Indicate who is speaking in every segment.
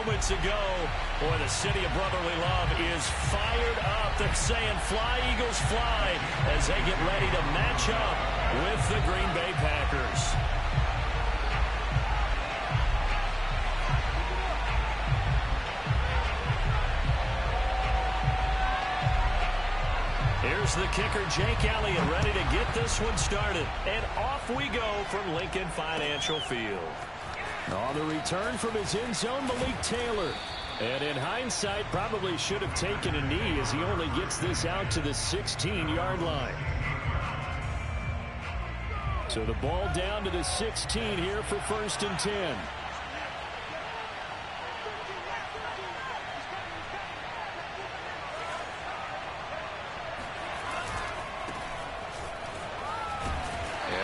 Speaker 1: moments ago. Boy, the city of brotherly love is fired up. They're saying fly, Eagles, fly, as they get ready to match up with the Green Bay Packers. Here's the kicker, Jake Elliott, ready to get this one started. And off we go from Lincoln Financial Field. On the return from his end zone, Malik Taylor. And in hindsight, probably should have taken a knee as he only gets this out to the 16-yard line. So the ball down to the 16 here for 1st and 10.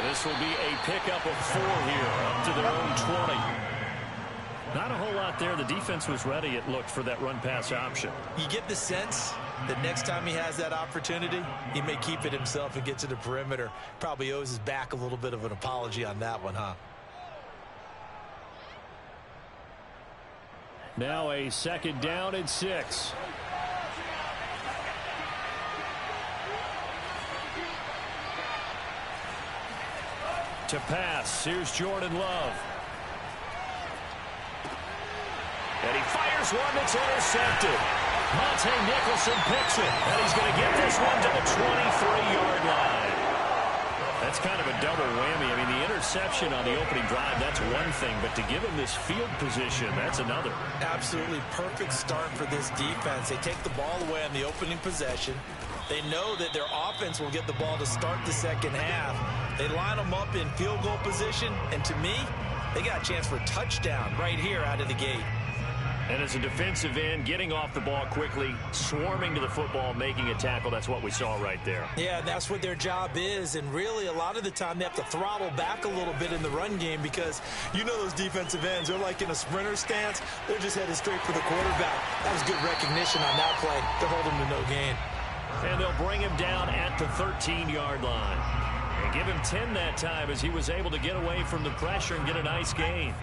Speaker 1: This will be a pickup of 4 here, up to their own 20. Not a whole lot there. The defense was ready, it looked, for that run-pass option.
Speaker 2: You get the sense that next time he has that opportunity, he may keep it himself and get to the perimeter. Probably owes his back a little bit of an apology on that one, huh?
Speaker 1: Now a 2nd down and 6. To pass, here's Jordan Love. And he fires one that's intercepted. Monte Nicholson picks it, and he's going to get this one to the 23-yard line. That's kind of a double whammy. I mean, the interception on the opening drive, that's one thing, but to give him this field position, that's another.
Speaker 2: Absolutely perfect start for this defense. They take the ball away on the opening possession. They know that their offense will get the ball to start the second half. They line them up in field goal position, and to me, they got a chance for a touchdown right here out of the gate.
Speaker 1: And as a defensive end, getting off the ball quickly, swarming to the football, making a tackle, that's what we saw right there.
Speaker 2: Yeah, that's what their job is, and really a lot of the time they have to throttle back a little bit in the run game because you know those defensive ends, they're like in a sprinter stance. They're just headed straight for the quarterback. That was good recognition on that play. They're holding to no gain.
Speaker 1: And they'll bring him down at the 13-yard line. And give him 10 that time as he was able to get away from the pressure and get a nice gain.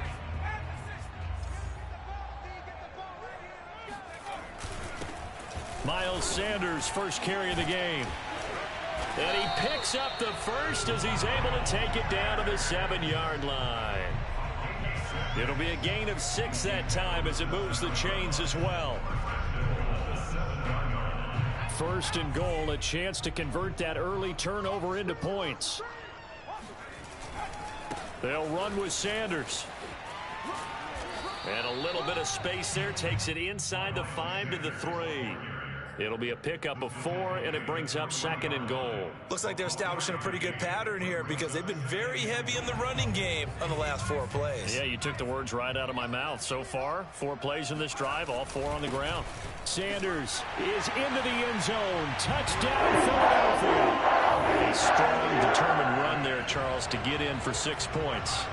Speaker 1: Miles Sanders, first carry of the game. And he picks up the first as he's able to take it down to the 7-yard line. It'll be a gain of 6 that time as it moves the chains as well. 1st and goal, a chance to convert that early turnover into points. They'll run with Sanders. And a little bit of space there, takes it inside the 5 to the 3. It'll be a pickup of 4, and it brings up 2nd and goal.
Speaker 2: Looks like they're establishing a pretty good pattern here because they've been very heavy in the running game on the last 4 plays.
Speaker 1: Yeah, you took the words right out of my mouth. So far, 4 plays in this drive, all 4 on the ground. Sanders is into the end zone. Touchdown, Philadelphia. A strong, determined run there, Charles, to get in for 6 points.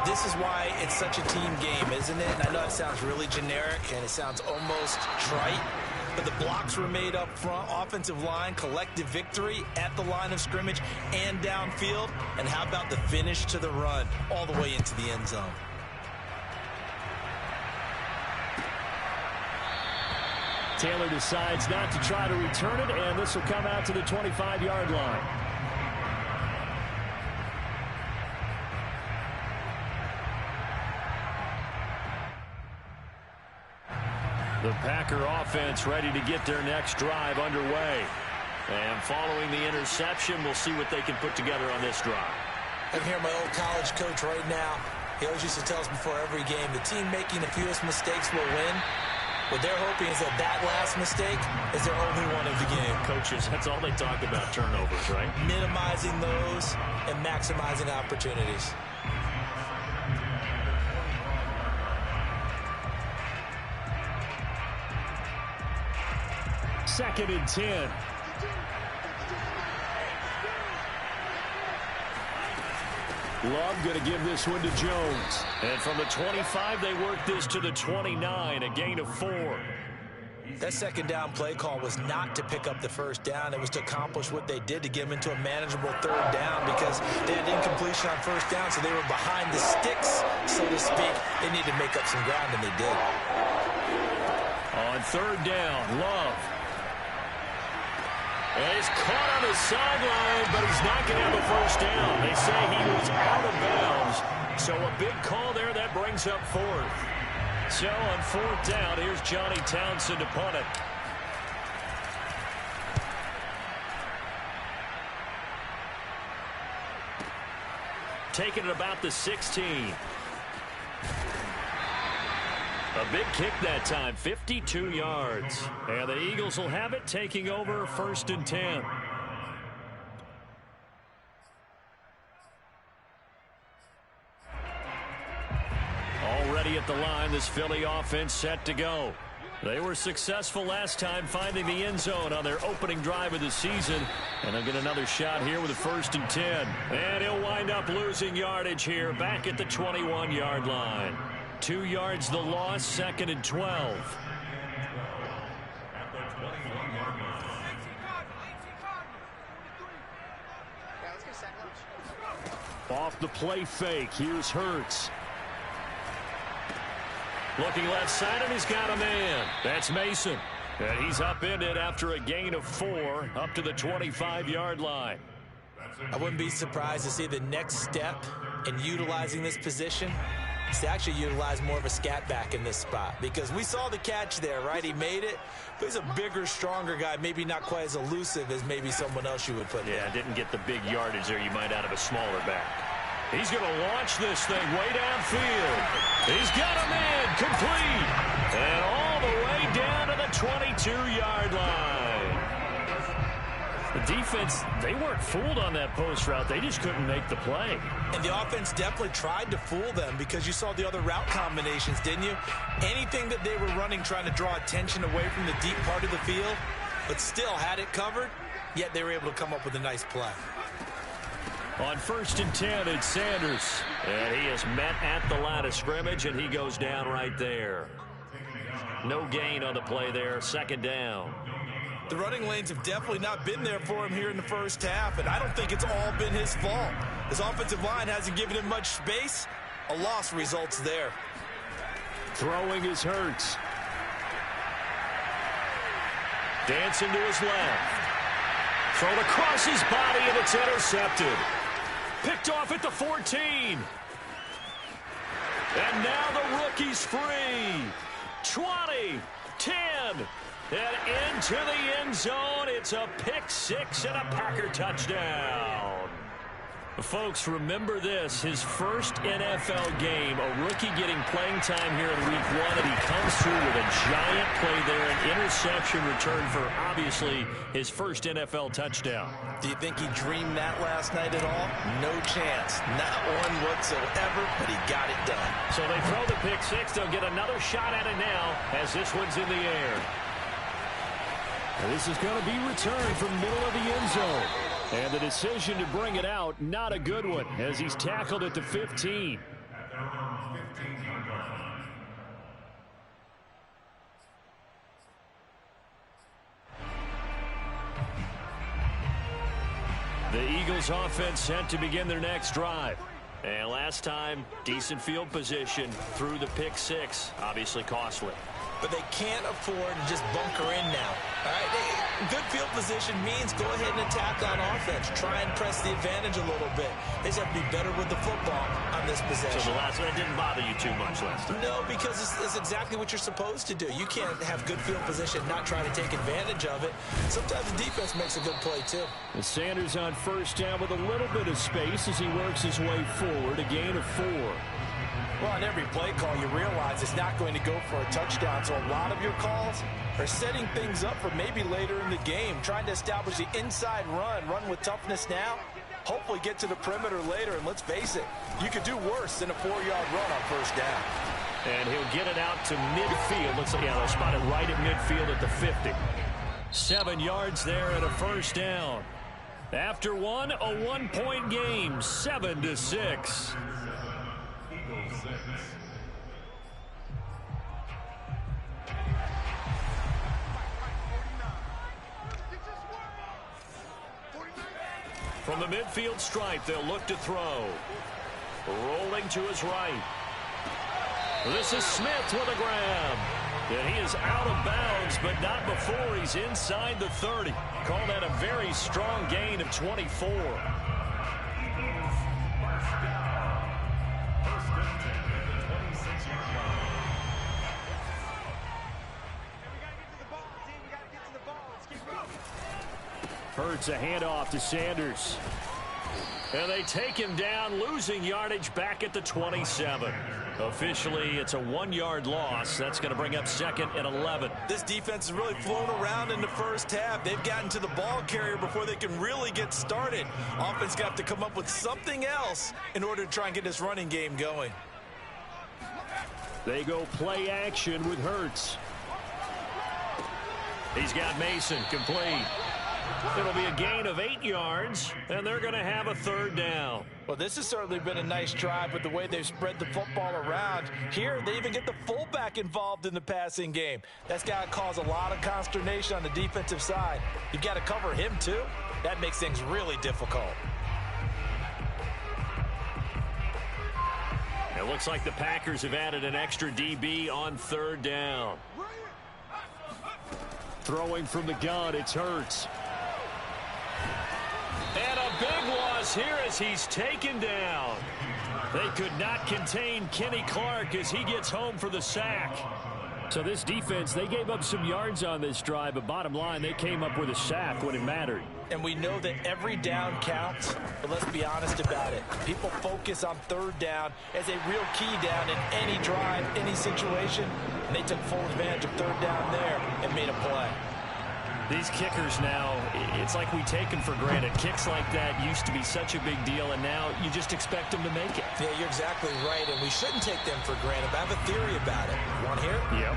Speaker 2: This is why it's such a team game, isn't it? And I know it sounds really generic and it sounds almost trite, but the blocks were made up front, offensive line, collective victory at the line of scrimmage and downfield. And how about the finish to the run all the way into the end zone?
Speaker 1: Taylor decides not to try to return it, and this will come out to the 25-yard line. The Packer offense ready to get their next drive underway. And following the interception, we'll see what they can put together on this drive.
Speaker 2: I can hear my old college coach right now. He always used to tell us before every game, the team making the fewest mistakes will win. What they're hoping is that that last mistake is their only one of the game.
Speaker 1: Coaches, that's all they talk about, turnovers, right?
Speaker 2: Minimizing those and maximizing opportunities.
Speaker 1: Second and 10. Love going to give this one to Jones. And from the 25, they work this to the 29, a gain of 4.
Speaker 2: That second down play call was not to pick up the first down. It was to accomplish what they did to get them into a manageable third down because they had incompletion on first down, so they were behind the sticks, so to speak. They needed to make up some ground, and they did.
Speaker 1: On third down, Love. And he's caught on the sideline, but he's not going to have a first down. They say he was out of bounds. So a big call there that brings up fourth. So on fourth down, here's Johnny Townsend to punt it. Taking it about the 16. A big kick that time, 52 yards. And the Eagles will have it, taking over first and 10. Already at the line, this Philly offense set to go. They were successful last time finding the end zone on their opening drive of the season. And they'll get another shot here with a first and 10. And he'll wind up losing yardage here back at the 21-yard line. 2 yards the loss, second and 12. Off the play fake, here's Hurts. Looking left side, and he's got a man. That's Mason. And he's upended after a gain of 4 up to the 25-yard line.
Speaker 2: I wouldn't be surprised to see the next step in utilizing this position is to actually utilize more of a scat back in this spot, because we saw the catch there, right? He made it, but he's a bigger, stronger guy, maybe not quite as elusive as maybe someone else you would put there.
Speaker 1: Yeah, didn't get the big yardage there you might out of a smaller back. He's going to launch this thing way downfield. He's got a man complete. And all the way down to the 22-yard line. The defense, they weren't fooled on that post route. They just couldn't make the play.
Speaker 2: And the offense definitely tried to fool them, because you saw the other route combinations, didn't you? Anything that they were running trying to draw attention away from the deep part of the field, but still had it covered, yet they were able to come up with a nice play.
Speaker 1: On first and 10, it's Sanders. And he is met at the line of scrimmage, and he goes down right there. No gain on the play there, second down.
Speaker 2: The running lanes have definitely not been there for him here in the first half, and I don't think it's all been his fault. His offensive line hasn't given him much space. A loss results there.
Speaker 1: Throwing is Hurts. Dancing to his left. Thrown across his body, and it's intercepted. Picked off at the 14. And now the rookie's free. 20, 10, and into the end zone. It's a pick six and a Packer touchdown. Folks, remember this, his first NFL game, a rookie getting playing time here in week 1, and he comes through with a giant play there, an interception return for, obviously, his first NFL touchdown.
Speaker 2: Do you think he dreamed that last night at all? No chance. Not one whatsoever, but he got it done.
Speaker 1: So they throw the pick six. They'll get another shot at it now as this one's in the air. And this is going to be returned from middle of the end zone. And the decision to bring it out, not a good one, as he's tackled at the 15. The Eagles offense set to begin their next drive. And last time, decent field position through the pick six, obviously costly.
Speaker 2: But they can't afford to just bunker in now. All right, good field position means go ahead and attack on offense. Try and press the advantage a little bit. They just have to be better with the football on this possession.
Speaker 1: So the last one didn't bother you too much last time?
Speaker 2: No, because it's exactly what you're supposed to do. You can't have good field position, not try to take advantage of it. Sometimes the defense makes a good play, too.
Speaker 1: And Sanders on first down with a little bit of space as he works his way forward, a gain of 4.
Speaker 2: Well, on every play call, you realize it's not going to go for a touchdown. So a lot of your calls are setting things up for maybe later in the game, trying to establish the inside run with toughness now, hopefully get to the perimeter later. And let's face it, you could do worse than a 4-yard run on first down.
Speaker 1: And he'll get it out to midfield. Looks like, yeah, they'll spot it right at midfield at the 50. 7 yards there and a first down. After one, a 1-point game, 7-6. From the midfield stripe, they'll look to throw. Rolling to his right. This is Smith with a grab. And he is out of bounds, but not before he's inside the 30. Call that a very strong gain of 24. Hurts a handoff to Sanders. And they take him down, losing yardage back at the 27. Officially, it's a 1-yard loss. That's going to bring up 2nd and 11.
Speaker 2: This defense has really flown around in the first half. They've gotten to the ball carrier before they can really get started. Offense got to come up with something else in order to try and get this running game going.
Speaker 1: They go play action with Hurts. He's got Mason complete. It'll be a gain of 8 yards, and they're going to have a 3rd down.
Speaker 2: Well, this has certainly been a nice drive with the way they've spread the football around. Here, they even get the fullback involved in the passing game. That's got to cause a lot of consternation on the defensive side. You've got to cover him, too. That makes things really difficult.
Speaker 1: It looks like the Packers have added an extra DB on 3rd down. Throwing from the gun, it's Hurts. And a big loss here as he's taken down. They could not contain Kenny Clark as he gets home for the sack. So this defense, they gave up some yards on this drive, but bottom line, they came up with a sack when it mattered.
Speaker 2: And we know that every down counts, but let's be honest about it. People focus on 3rd down as a real key down in any drive, any situation, and they took full advantage of 3rd down there and made a play.
Speaker 1: These kickers now, it's like we take them for granted. Kicks like that used to be such a big deal, and now you just expect them to make it.
Speaker 2: Yeah, you're exactly right, and we shouldn't take them for granted. But I have a theory about it. Want to hear it?
Speaker 1: Yep.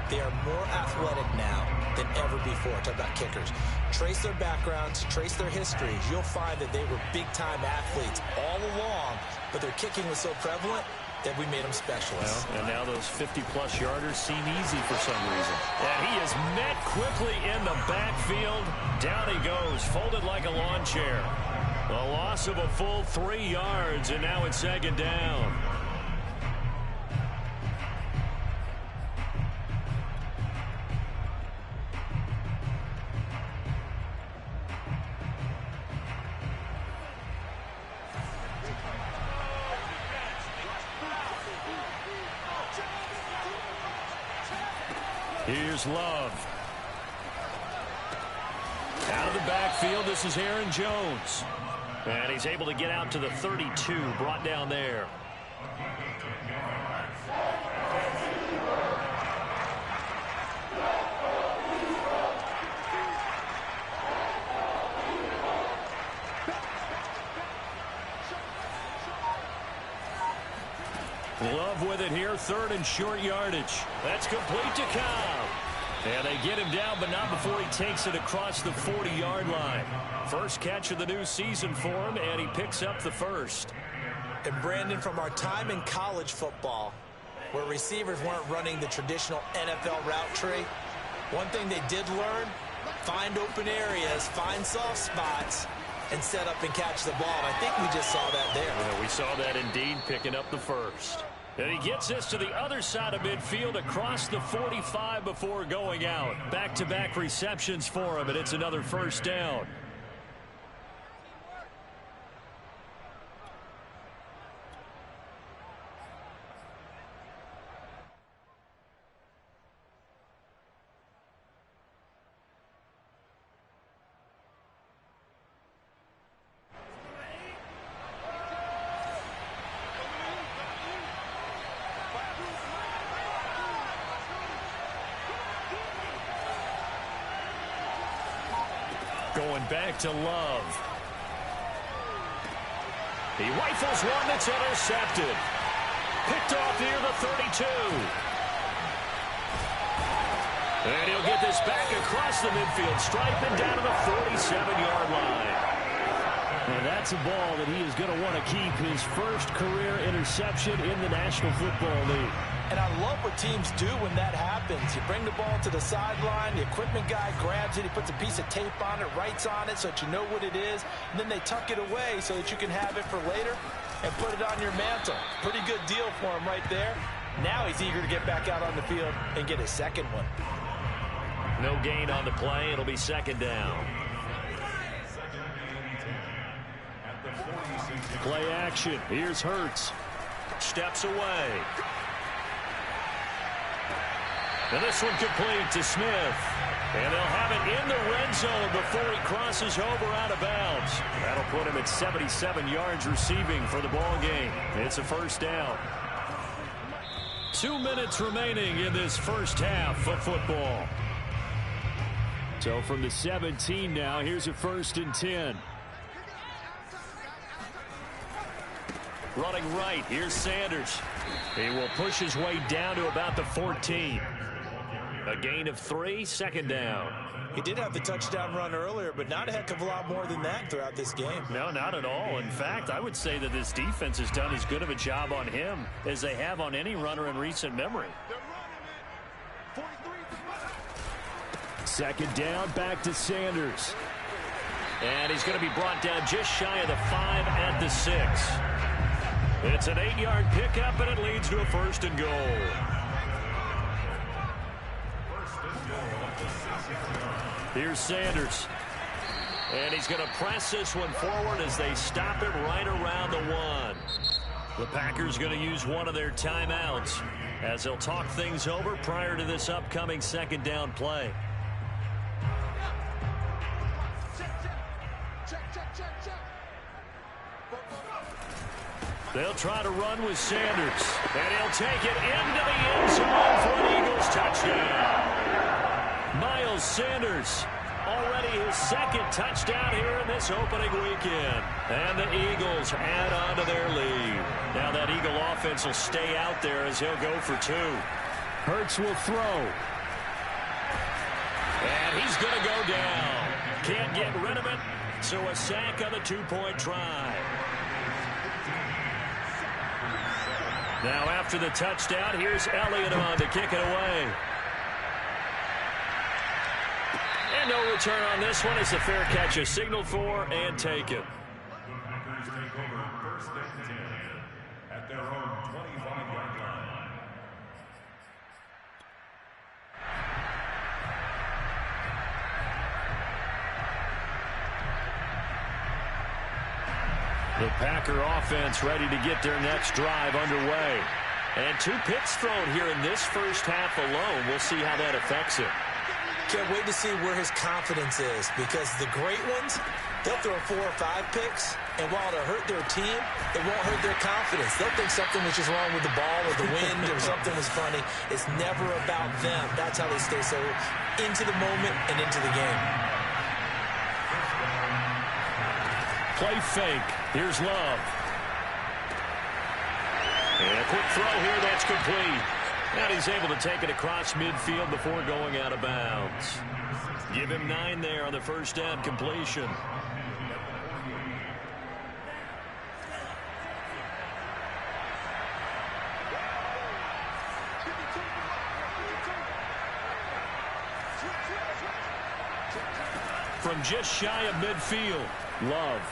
Speaker 2: They are more athletic now than ever before. Talk about kickers. Trace their backgrounds, trace their histories. You'll find that they were big-time athletes all along, but their kicking was so prevalent that we made them specialists.
Speaker 1: Well, and now those 50-plus yarders seem easy for some reason. And he is met quickly in the backfield. Down he goes, folded like a lawn chair. A loss of a full 3 yards, and now it's 2nd down. Here's Love. Out of the backfield, this is Aaron Jones. And he's able to get out to the 32, brought down there. Love with it here, 3rd and short yardage. That's complete to Cobb. And they get him down, but not before he takes it across the 40-yard line. First catch of the new season for him, and he picks up the 1st.
Speaker 2: And Brandon, from our time in college football, where receivers weren't running the traditional NFL route tree, one thing they did learn, find open areas, find soft spots, and set up and catch the ball. I think we just saw that there.
Speaker 1: Yeah, we saw that indeed, picking up the 1st. And he gets this to the other side of midfield across the 45 before going out. Back-to-back receptions for him, and it's another 1st down. Going back to Love. He rifles one that's intercepted. Picked off near the 32. And he'll get this back across the midfield stripe and down to the 47-yard line. And that's a ball that he is going to want to keep, his first career interception in the National Football League.
Speaker 2: And I love what teams do when that happens. You bring the ball to the sideline, the equipment guy grabs it, he puts a piece of tape on it, writes on it so that you know what it is, and then they tuck it away so that you can have it for later and put it on your mantle. Pretty good deal for him right there. Now he's eager to get back out on the field and get his second one.
Speaker 1: No gain on the play. It'll be second down. Play action. Here's Hurts. Steps away. And this one complete to Smith. And they'll have it in the red zone before he crosses over out of bounds. That'll put him at 77 yards receiving for the ball game. It's a first down. 2 minutes remaining in this first half of football. So from the 17 now, here's a 1st and 10. Running right, here's Sanders. He will push his way down to about the 14. A gain of 3, second down.
Speaker 2: He did have the touchdown run earlier, but not a heck of a lot more than that throughout this game.
Speaker 1: No, not at all. In fact, I would say that this defense has done as good of a job on him as they have on any runner in recent memory. Second down, back to Sanders. And he's going to be brought down just shy of the 5 at the 6. It's an 8-yard pickup, and it leads to a 1st and goal. Here's Sanders. And he's going to press this one forward as they stop it right around the 1. The Packers going to use one of their timeouts as they'll talk things over prior to this upcoming second down play. They'll try to run with Sanders. And he'll take it into the end zone for an Eagles touchdown. Miles Sanders, already his 2nd touchdown here in this opening weekend. And the Eagles add on to their lead. Now that Eagle offense will stay out there as he'll go for 2. Hurts will throw. And he's going to go down. Can't get rid of it, so a sack on the 2-point try. Now after the touchdown, here's Elliott on to kick it away. And no return on this one as the fair catch is signaled for and taken.
Speaker 3: Packers take over 1st and 10 at their own 25-yard line.
Speaker 1: The Packer offense ready to get their next drive underway. And 2 picks thrown here in this first half alone. We'll see how that affects him.
Speaker 2: Can't wait to see where his confidence is, because the great ones, they'll throw 4 or 5 picks, and while it'll hurt their team, it won't hurt their confidence. They'll think something was just wrong with the ball or the wind or something was funny. It's never about them. That's how they stay so into the moment and into the game.
Speaker 1: Play fake. Here's Love. And a quick throw here. That's complete. And he's able to take it across midfield before going out of bounds. Give him 9 there on the first down completion. From just shy of midfield, Love.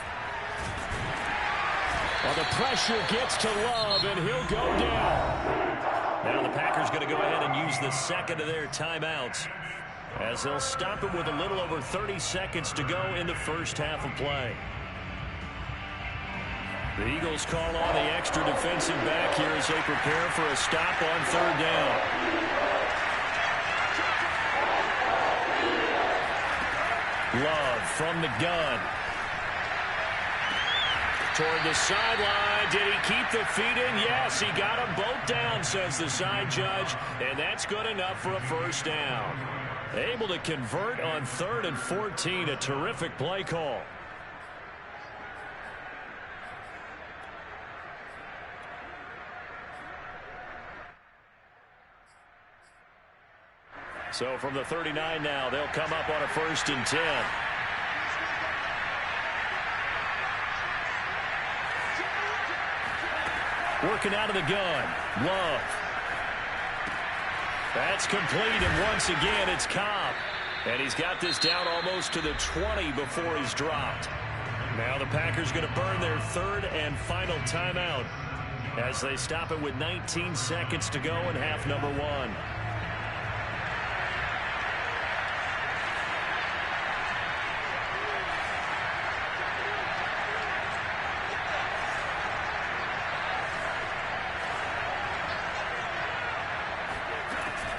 Speaker 1: Well, the pressure gets to Love, and he'll go down. Now the Packers going to go ahead and use the 2nd of their timeouts as they'll stop it with a little over 30 seconds to go in the first half of play. The Eagles call on the extra defensive back here as they prepare for a stop on 3rd down. Love from the gun. Toward the sideline. Did he keep the feet in? Yes, he got them both down, says the side judge, and that's good enough for a first down. Able to convert on 3rd and 14. A terrific play call. So from the 39 now, they'll come up on a 1st and 10. Working out of the gun. Love. That's complete, and once again, it's Cobb. And he's got this down almost to the 20 before he's dropped. Now the Packers going to burn their 3rd and final timeout as they stop it with 19 seconds to go in half number 1.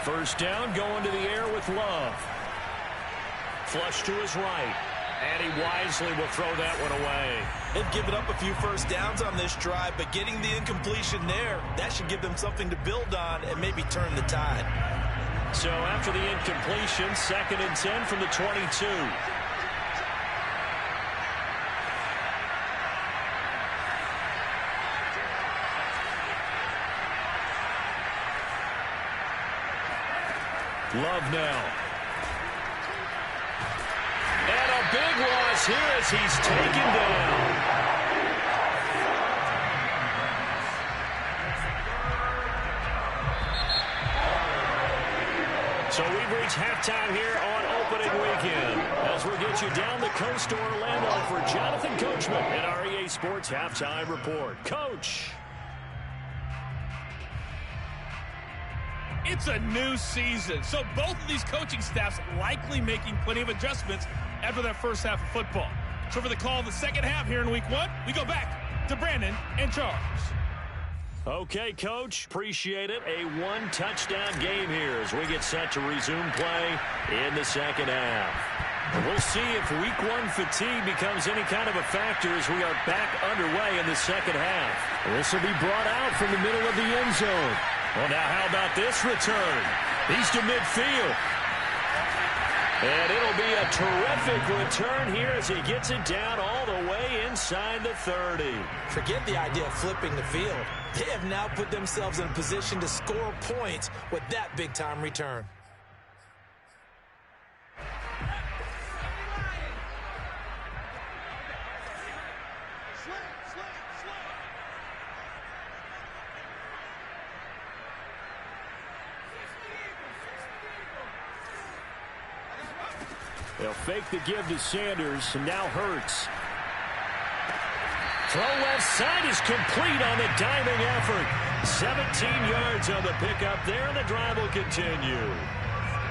Speaker 1: First down, going to the air with Love. Flush to his right. And he wisely will throw that one away.
Speaker 2: They've given up a few first downs on this drive, but getting the incompletion there, that should give them something to build on and maybe turn the tide.
Speaker 1: So after the incompletion, 2nd and 10 from the 22. Love now. And a big loss here as he's taken down. So we've reached halftime here on opening weekend as we get you down the coast to Orlando for Jonathan Coachman at our EA Sports Halftime Report. Coach.
Speaker 4: It's a new season, so both of these coaching staffs likely making plenty of adjustments after that first half of football. So for the call of the second half here in week 1, we go back to Brandon and Charles.
Speaker 1: Okay, Coach, appreciate it. A one-touchdown game here as we get set to resume play in the second half. And we'll see if week 1 fatigue becomes any kind of a factor as we are back underway in the second half. This will be brought out from the middle of the end zone. Well, now how about this return? He's to midfield. And it'll be a terrific return here as he gets it down all the way inside the 30.
Speaker 2: Forget the idea of flipping the field. They have now put themselves in a position to score points with that big-time return.
Speaker 1: They'll fake the give to Sanders, and now Hurts. Throw left side is complete on the diving effort. 17 yards on the pickup there, and the drive will continue.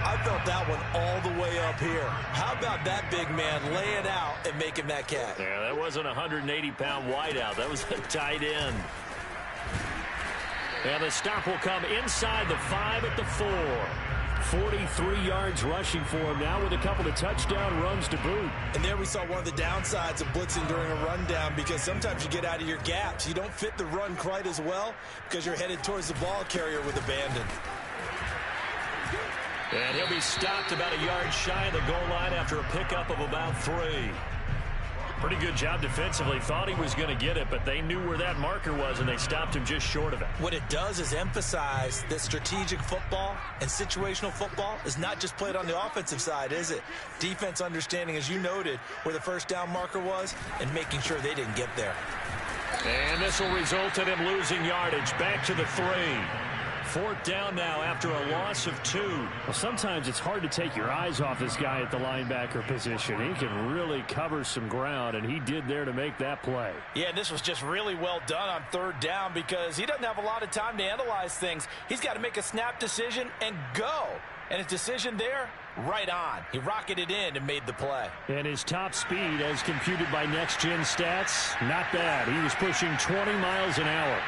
Speaker 2: I felt that one all the way up here. How about that big man laying out and making that catch?
Speaker 1: Yeah, that wasn't a 180-pound wideout. That was a tight end. And the stop will come inside the 5 at the 4. 43 yards rushing for him now with a couple of touchdown runs to boot.
Speaker 2: And there we saw one of the downsides of blitzing during a rundown, because sometimes you get out of your gaps. You don't fit the run quite as well because you're headed towards the ball carrier with abandon.
Speaker 1: And he'll be stopped about a yard shy of the goal line after a pickup of about 3. Pretty good job defensively. Thought he was going to get it, but they knew where that marker was, and they stopped him just short of it.
Speaker 2: What it does is emphasize that strategic football and situational football is not just played on the offensive side, is it? Defense understanding, as you noted, where the first down marker was and making sure they didn't get there.
Speaker 1: And this will result in him losing yardage. Back to the 3. 4th down now after a loss of 2. Well, sometimes it's hard to take your eyes off this guy at the linebacker position. He can really cover some ground, and he did there to make that play.
Speaker 5: Yeah, this was just really well done on 3rd down because he doesn't have a lot of time to analyze things. He's got to make a snap decision and go. And his decision there, right on. He rocketed in and made the play.
Speaker 1: And his top speed, as computed by Next Gen Stats, not bad. He was pushing 20 miles an hour.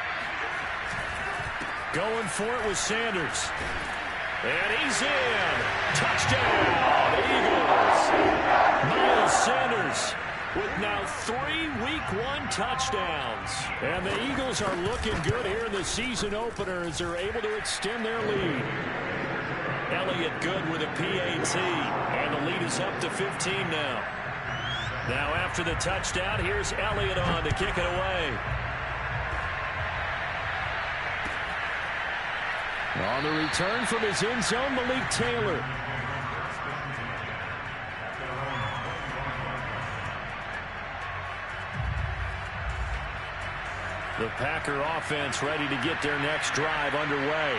Speaker 1: Going for it with Sanders. And he's in. Touchdown, Eagles. Miles Sanders with now 3 Week 1 touchdowns. And the Eagles are looking good here in the season opener as they're able to extend their lead. Elliott good with a PAT. And the lead is up to 15 now. Now after the touchdown, here's Elliott on to kick it away. On the return from his end zone, Malik Taylor. The Packer offense ready to get their next drive underway.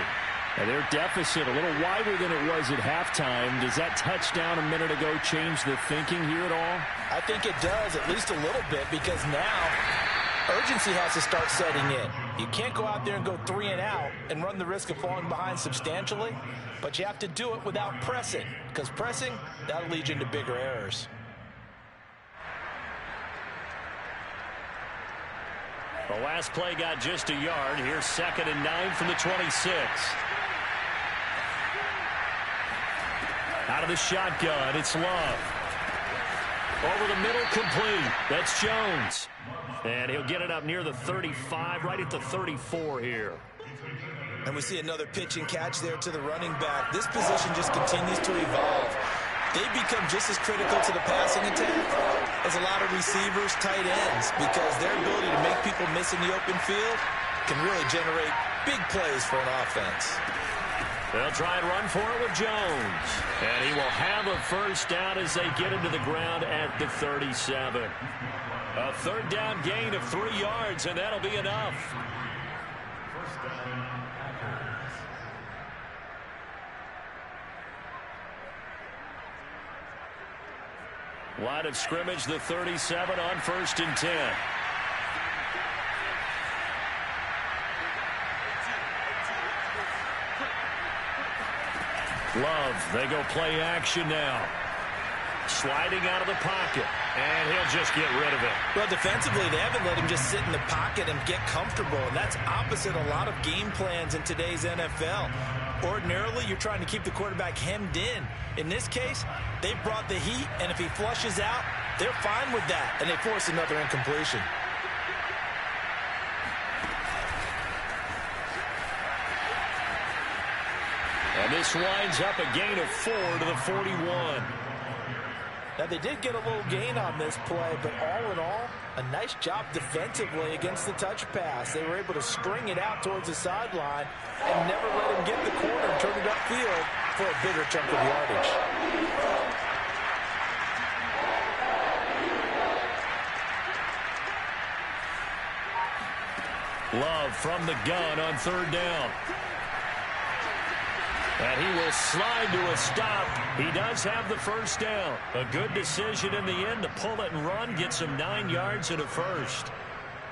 Speaker 1: And their deficit a little wider than it was at halftime. Does that touchdown a minute ago change the thinking here at all?
Speaker 2: I think it does, at least a little bit, because now
Speaker 5: urgency has to start setting in. You can't go out there and go 3 and out and run the risk of falling behind substantially, but you have to do it without pressing, because pressing, that'll lead you into bigger errors.
Speaker 1: The last play got just a yard. Here's 2nd and 9 from the 26. Out of the shotgun, it's Love. Over the middle, complete. That's Jones. And he'll get it up near the 35, right at the 34 here.
Speaker 2: And we see another pitch and catch there to the running back. This position just continues to evolve. They become just as critical to the passing attack as a lot of receivers, tight ends, because their ability to make people miss in the open field can really generate big plays for an offense.
Speaker 1: They'll try and run for it with Jones. And he will have a first down as they get into the ground at the 37. A 3rd down gain of 3 yards, and that'll be enough. Line of scrimmage, the 37 on 1st and 10. Love, they go play action now. Sliding out of the pocket, and he'll just get rid of it.
Speaker 2: Well, defensively, they haven't let him just sit in the pocket and get comfortable, and that's opposite a lot of game plans in today's NFL. Ordinarily, you're trying to keep the quarterback hemmed in. In this case, they brought the heat, and if he flushes out, they're fine with that, and they force another incompletion.
Speaker 1: And this winds up a gain of 4 to the 41.
Speaker 5: Now, they did get a little gain on this play, but all in all, a nice job defensively against the touch pass. They were able to string it out towards the sideline and never let him get the corner and turn it upfield for a bigger chunk of yardage.
Speaker 1: Love from the gun on 3rd down. And he will slide to a stop. He does have the first down. A good decision in the end to pull it and run, get some 9 yards and a first.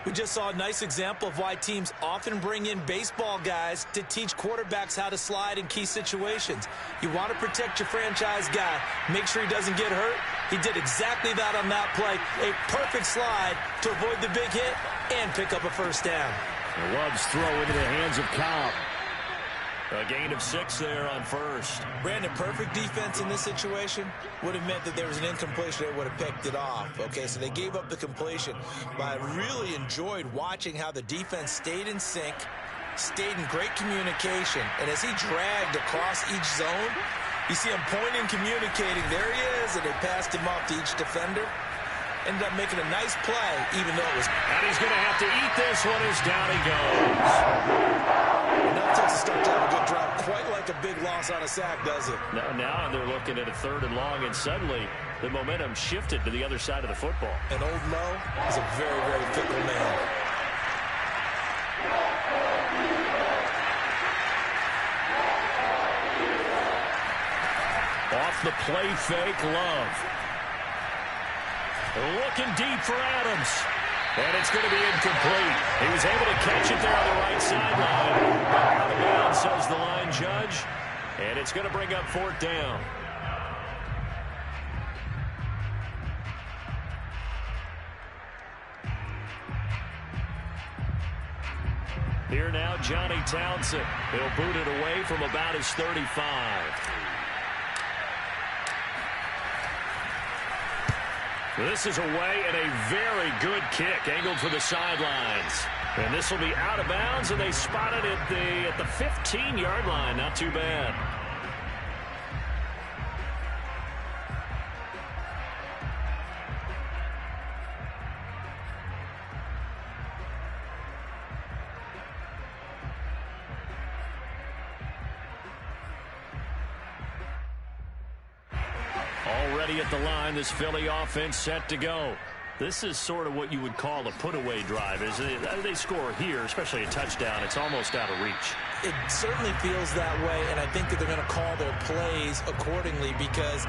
Speaker 2: We just saw a nice example of why teams often bring in baseball guys to teach quarterbacks how to slide in key situations. You want to protect your franchise guy. Make sure he doesn't get hurt. He did exactly that on that play. A perfect slide to avoid the big hit and pick up a first down.
Speaker 1: Love's throw into the hands of Cobb. A gain of 6 there on 1st.
Speaker 2: Brandon, perfect defense in this situation would have meant that there was an incompletion that would have picked it off. Okay, so they gave up the completion. But I really enjoyed watching how the defense stayed in sync, stayed in great communication. And as he dragged across each zone, you see him pointing, communicating. There he is, and they passed him off to each defender. Ended up making a nice play, even though it was...
Speaker 1: And he's going to have to eat this one as down he goes.
Speaker 2: Now Texas starts to have a good drive. Quite like a big loss on a sack, does it?
Speaker 1: Now they're looking at a 3rd and long, and suddenly the momentum shifted to the other side of the football.
Speaker 2: And old Mo is a very, very fickle man.
Speaker 1: Off the play fake, Love. Looking deep for Adams. And it's going to be incomplete. He was able to catch it there on the right sideline. Out of bounds, says the line judge. And it's going to bring up 4th down. Here now, Johnny Townsend. He'll boot it away from about his 35. This is away and a very good kick angled for the sidelines. And this will be out of bounds, and they spot it at the 15-yard line. Not too bad. Already at the line, this Philly offense set to go. This is sort of what you would call a put-away drive, isn't it? They score here, especially a touchdown. It's almost out of reach.
Speaker 2: It certainly feels that way, and I think that they're going to call their plays accordingly, because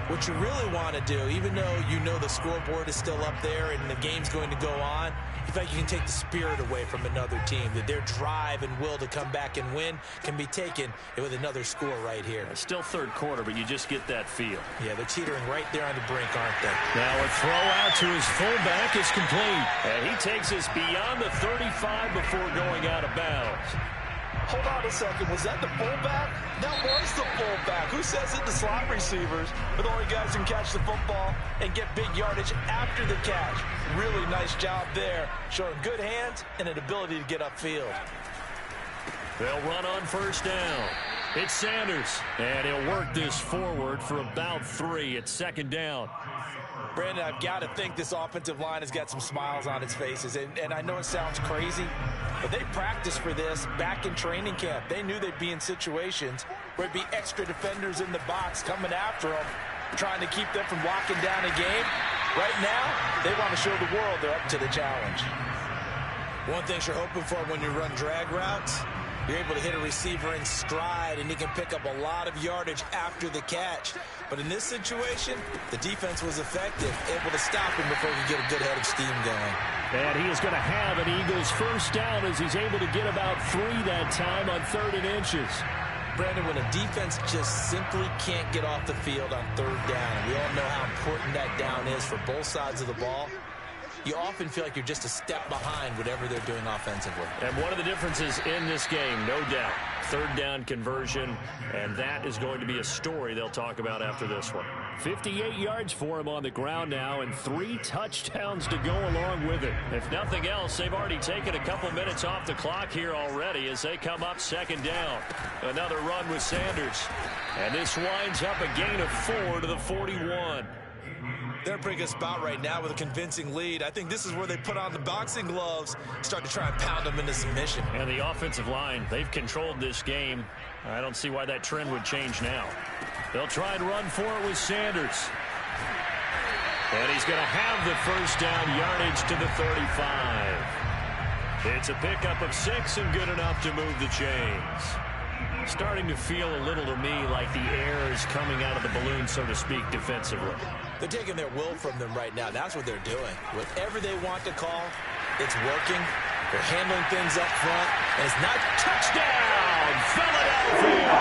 Speaker 2: what you really want to do, even though you know the scoreboard is still up there and the game's going to go on, if feel like you can take the spirit away from another team, that their drive and will to come back and win can be taken with another score right here.
Speaker 1: Still third quarter, but you just get that feel.
Speaker 2: Yeah, they're teetering right there on the brink, aren't they?
Speaker 1: Now a throw out to his fullback is complete. And he takes us beyond the 35 before going out of bounds.
Speaker 5: Hold on a second. Was that the fullback? That was the fullback. Who says it? The slot receivers are the only guys who can catch the football and get big yardage after the catch. Really nice job there, showing good hands and an ability to get upfield.
Speaker 1: They'll run on first down. It's Sanders, and he'll work this forward for about 3 at second down.
Speaker 2: Brandon, I've got to think this offensive line has got some smiles on its faces. And I know it sounds crazy, but they practiced for this back in training camp. They knew they'd be in situations where there'd be extra defenders in the box coming after them, trying to keep them from locking down a game. Right now, they want to show the world they're up to the challenge. One thing you're hoping for when you run drag routes, you're able to hit a receiver in stride, and he can pick up a lot of yardage after the catch. But in this situation, the defense was effective, able to stop him before he could get a good head of steam going.
Speaker 1: And he is going to have an Eagles first down as he's able to get about 3 that time on 3rd and inches.
Speaker 2: Brandon, when a defense just simply can't get off the field on 3rd down, and we all know how important that down is for both sides of the ball, you often feel like you're just a step behind whatever they're doing offensively.
Speaker 1: And one of the differences in this game, no doubt, 3rd down conversion, and that is going to be a story they'll talk about after this one. 58 yards for him on the ground now, and 3 touchdowns to go along with it. If nothing else, they've already taken a couple minutes off the clock here already as they come up 2nd down. Another run with Sanders. And this winds up a gain of 4 to the 41.
Speaker 2: They're in a pretty good spot right now with a convincing lead. I think this is where they put on the boxing gloves, start to try and pound them into submission.
Speaker 1: And the offensive line, they've controlled this game. I don't see why that trend would change now. They'll try and run for it with Sanders. And he's going to have the first down, yardage to the 35. It's a pickup of 6 and good enough to move the chains. Starting to feel a little to me like the air is coming out of the balloon, so to speak, defensively.
Speaker 2: They're taking their will from them right now. That's what they're doing. Whatever they want to call, it's working. They're handling things up front, and it's not touchdown, Philadelphia.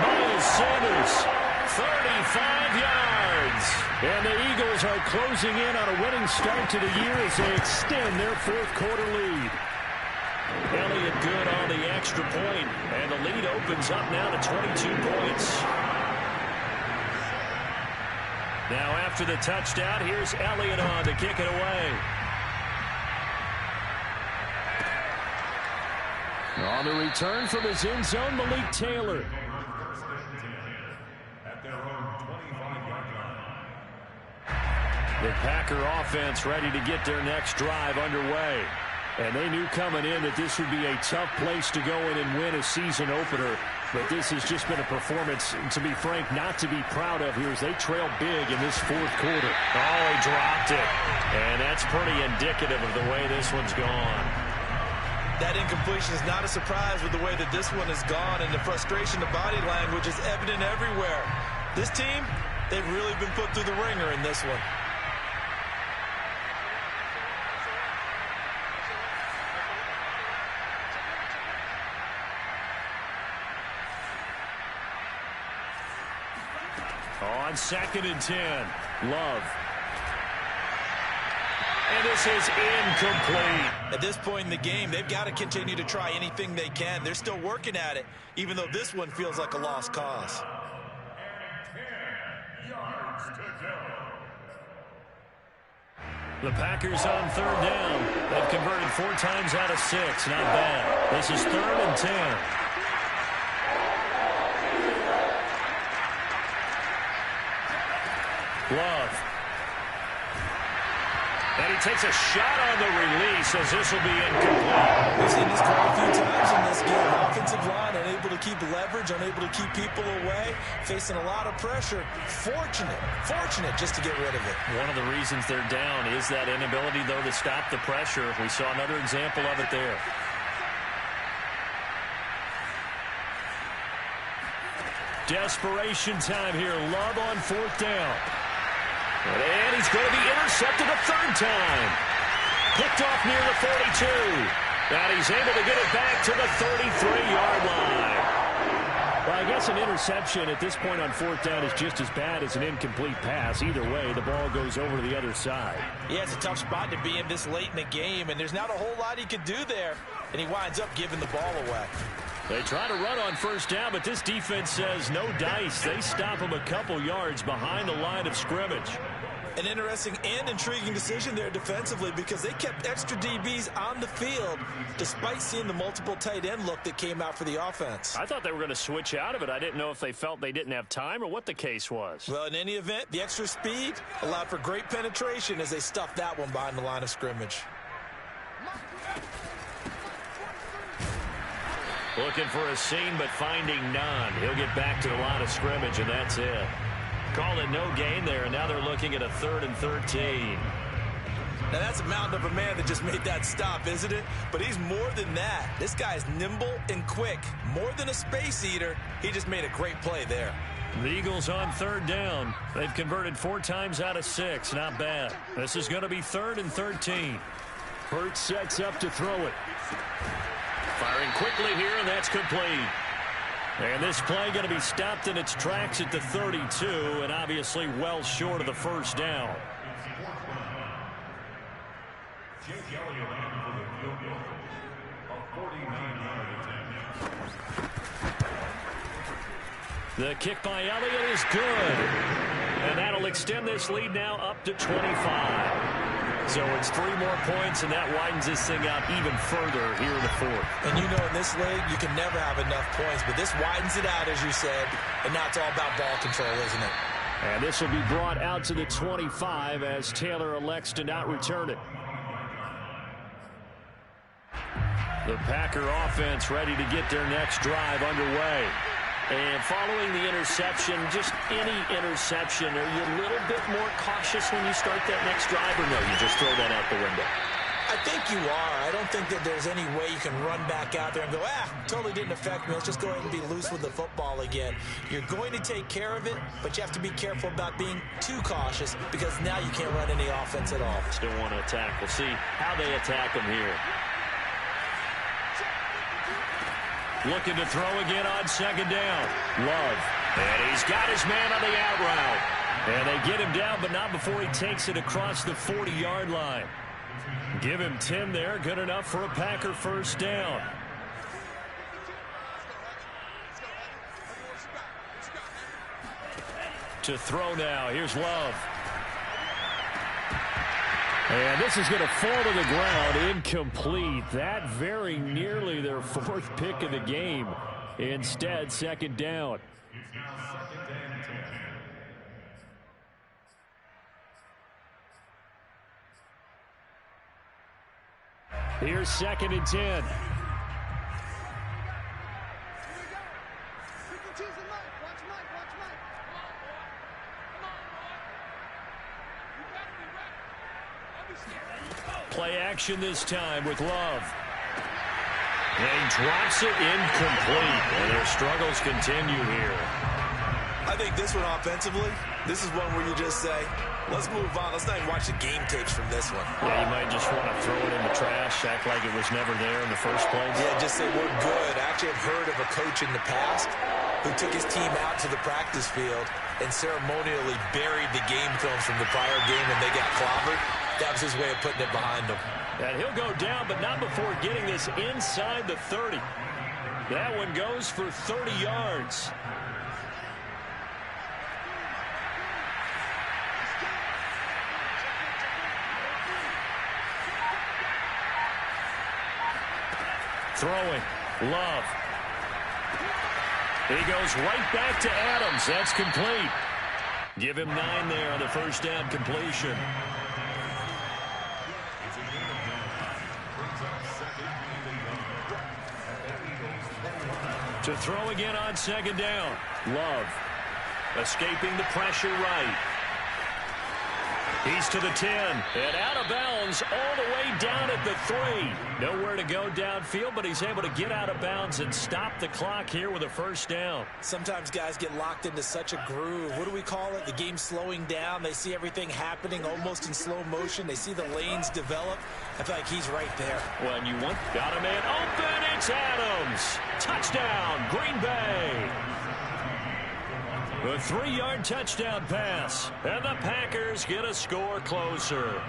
Speaker 1: Miles Sanders, 35 yards. And the Eagles are closing in on a winning start to the year as they extend their 4th quarter lead. Elliott good on the extra point, and the lead opens up now to 22 points. Now after the touchdown, here's Elliott on to kick it away. On the return from his end zone, Malik Taylor. The Packer offense ready to get their next drive underway. And they knew coming in that this would be a tough place to go in and win a season opener. But this has just been a performance, to be frank, not to be proud of here as they trail big in this 4th quarter. Oh, he dropped it. And that's pretty indicative of the way this one's gone.
Speaker 2: That incompletion is not a surprise with the way that this one has gone, and the frustration, the body language is evident everywhere. This team, they've really been put through the ringer in this one.
Speaker 1: On 2nd and 10, Love. And this is incomplete.
Speaker 2: At this point in the game, they've got to continue to try anything they can. They're still working at it, even though this one feels like a lost cause.
Speaker 1: The Packers on 3rd down. They've converted 4 times out of 6. Not bad. This is 3rd and 10. Love. And he takes a shot on the release as this will be incomplete.
Speaker 2: We've seen this call a few times in this game. Offensive line unable to keep leverage, unable to keep people away, facing a lot of pressure. Fortunate just to get rid of it.
Speaker 1: One of the reasons they're down is that inability, though, to stop the pressure. We saw another example of it there. Desperation time here. Love on 4th down. And he's going to be intercepted a 3rd time. Picked off near the 42. And he's able to get it back to the 33-yard line. Well, I guess an interception at this point on fourth down is just as bad as an incomplete pass. Either way, the ball goes over to the other side.
Speaker 2: Yeah, it's a tough spot to be in this late in the game, and there's not a whole lot he could do there, and he winds up giving the ball away.
Speaker 1: They try to run on first down, but this defense says no dice. They stop him a couple yards behind the line of scrimmage.
Speaker 2: An interesting and intriguing decision there defensively because they kept extra DBs on the field despite seeing the multiple tight end look that came out for the offense.
Speaker 1: I thought they were going to switch out of it. I didn't know if they felt they didn't have time or what the case was.
Speaker 2: Well, in any event, the extra speed allowed for great penetration as they stuffed that one behind the line of scrimmage.
Speaker 1: Looking for a seam, but finding none. He'll get back to the line of scrimmage, and that's it. Call it no gain there, and now they're looking at a 3rd and 13.
Speaker 2: Now, that's a mountain of a man that just made that stop, isn't it? But he's more than that. This guy's nimble and quick. More than a space eater, he just made a great play there.
Speaker 1: The Eagles on 3rd down. They've converted 4 times out of 6. Not bad. This is going to be 3rd and 13. Hurts sets up to throw it. Firing quickly here, and that's complete. And this play going to be stopped in its tracks at the 32, and obviously well short of the first down.
Speaker 3: Jake Elliott for the field goal. A 49-yard attempt.
Speaker 1: The kick by Elliott is good. And that'll extend this lead now up to 25. So it's 3 more points, and that widens this thing out even further here in the 4th.
Speaker 2: And you know, in this league, you can never have enough points, but this widens it out, as you said, and now it's all about ball control, isn't it?
Speaker 1: And this will be brought out to the 25 as Taylor elects to not return it. The Packer offense ready to get their next drive underway. And following the interception, just any interception, are you a little bit more cautious when you start that next drive, or no, you just throw that out the window?
Speaker 2: I think you are. I don't think that there's any way you can run back out there and go, totally didn't affect me. Let's just go ahead and be loose with the football again. You're going to take care of it, but you have to be careful about being too cautious because now you can't run any offense at all.
Speaker 1: Still want to attack. We'll see how they attack them here. Looking to throw again on 2nd down. Love. And he's got his man on the out route. And they get him down, but not before he takes it across the 40-yard line. Give him 10 there. Good enough for a Packer first down. To throw now. Here's Love. And this is going to fall to the ground, incomplete. That very nearly their 4th pick of the game. Instead, 2nd down.
Speaker 3: It's now 2nd and 10.
Speaker 1: Here's 2nd and 10. Play action this time with Love. And he drops it incomplete. And their struggles continue here.
Speaker 2: I think this one offensively, this is one where you just say, let's move on. Let's not even watch the game tapes from this one.
Speaker 1: Yeah, you might just want to throw it in the trash, act like it was never there in the first place.
Speaker 2: Yeah, just say we're good. I actually have heard of a coach in the past who took his team out to the practice field and ceremonially buried the game films from the prior game when they got clobbered. That was his way of putting it behind him.
Speaker 1: And he'll go down, but not before getting this inside the 30. That one goes for 30 yards. Throwing. Love. He goes right back to Adams. That's complete. Give him 9 there on the first down completion. To throw again on 2nd down. Love. Escaping the pressure right. He's to the 10 and out of bounds all the way down at the 3. Nowhere to go downfield, but he's able to get out of bounds and stop the clock here with a first down.
Speaker 2: Sometimes guys get locked into such a groove. What do we call it? The game slowing down. They see everything happening almost in slow motion. They see the lanes develop. I feel like he's right there.
Speaker 1: Well, and you want got a man open. It's Adams. Touchdown, Green Bay. A 3-yard touchdown pass, and the Packers get a score closer.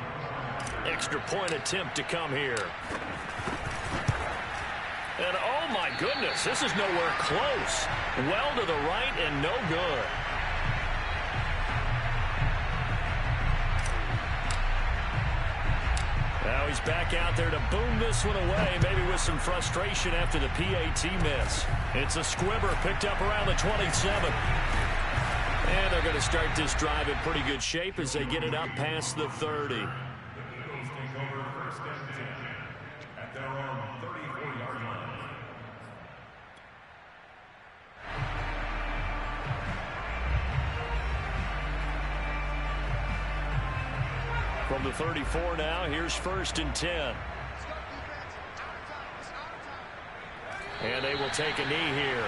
Speaker 1: Extra point attempt to come here. And oh my goodness, this is nowhere close. Well to the right and no good. Now he's back out there to boom this one away, maybe with some frustration after the PAT miss. It's a squibber picked up around the 27. And they're going to start this drive in pretty good shape as they get it up past the 30.
Speaker 3: The Eagles take over first and 10 at their own 34-yard line.
Speaker 1: From the 34 now, here's first and 10. And they will take a knee here.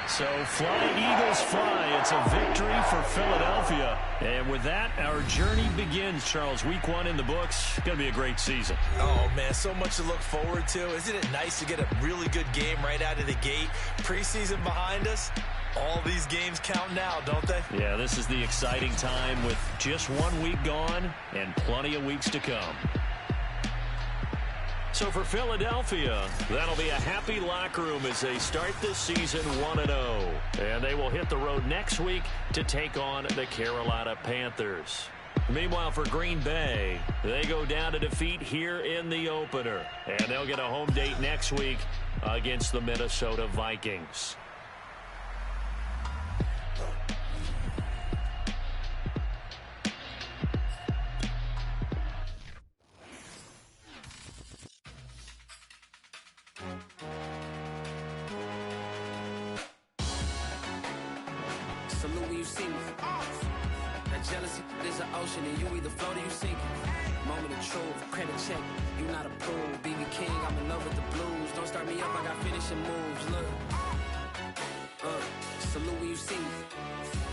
Speaker 1: So fly, Eagles, fly. It's a victory for Philadelphia. And with that, our journey begins, Charles. Week 1 in the books. Going to be a great season.
Speaker 2: Oh, man, so much to look forward to. Isn't it nice to get a really good game right out of the gate? Preseason behind us. All these games count now, don't they?
Speaker 1: Yeah, this is the exciting time with just 1 week gone and plenty of weeks to come. So for Philadelphia, that'll be a happy locker room as they start this season 1-0. And they will hit the road next week to take on the Carolina Panthers. Meanwhile, for Green Bay, they go down to defeat here in the opener. And they'll get a home date next week against the Minnesota Vikings.
Speaker 6: Salute when you see me. That jealousy is an ocean, and you either float or you sink it. Moment of truth, credit check, you not approved. BB King, I'm in love with the blues. Don't start me up, I got finishing moves. Look, salute when you see me.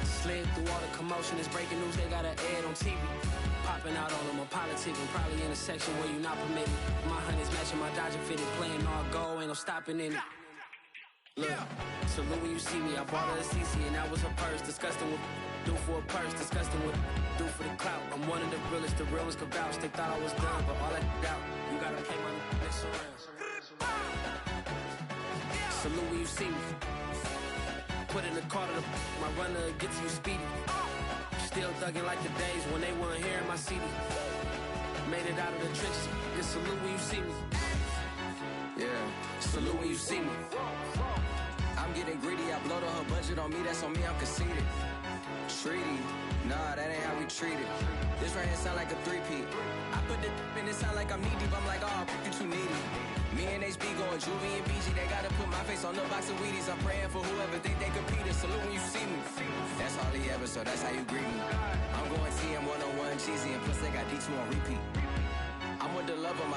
Speaker 6: Slid through all the commotion, it's breaking news, they got an ad on TV. Popping out on them, I'm politicking, probably in a section where you not permitted. My honey's matching my Dodger fitted, playing all goal, ain't no stopping in it. Look, salute when you see me. I bought her a CC and that was her purse. Disgusting with do for a purse. Disgusting with do for the clout. I'm one of the realest could vouch. They thought I was done, but all I doubt. You gotta pay my next around. Salute when you see me. Put in the car to my runner gets you speedy. Still thugging like the days when they weren't here in my CD. Made it out of the trenches. Just salute when you see me. Yeah, salute when you see me. I'm getting greedy, I blowed her budget on me, that's on me, I'm conceited. Treaty, nah, that ain't how we treat it. This right here sound like a three-peat. I put the in it sound like I'm knee deep, I'm like, oh, you too needy. Me and HB going Juvie and BG, they gotta put my face on the box of Wheaties. I'm praying for whoever think they competed. Salute when you see me. That's all he ever, so that's how you greet me. I'm going TM 101 cheesy, and plus they got D2 on repeat. I'm with the love of my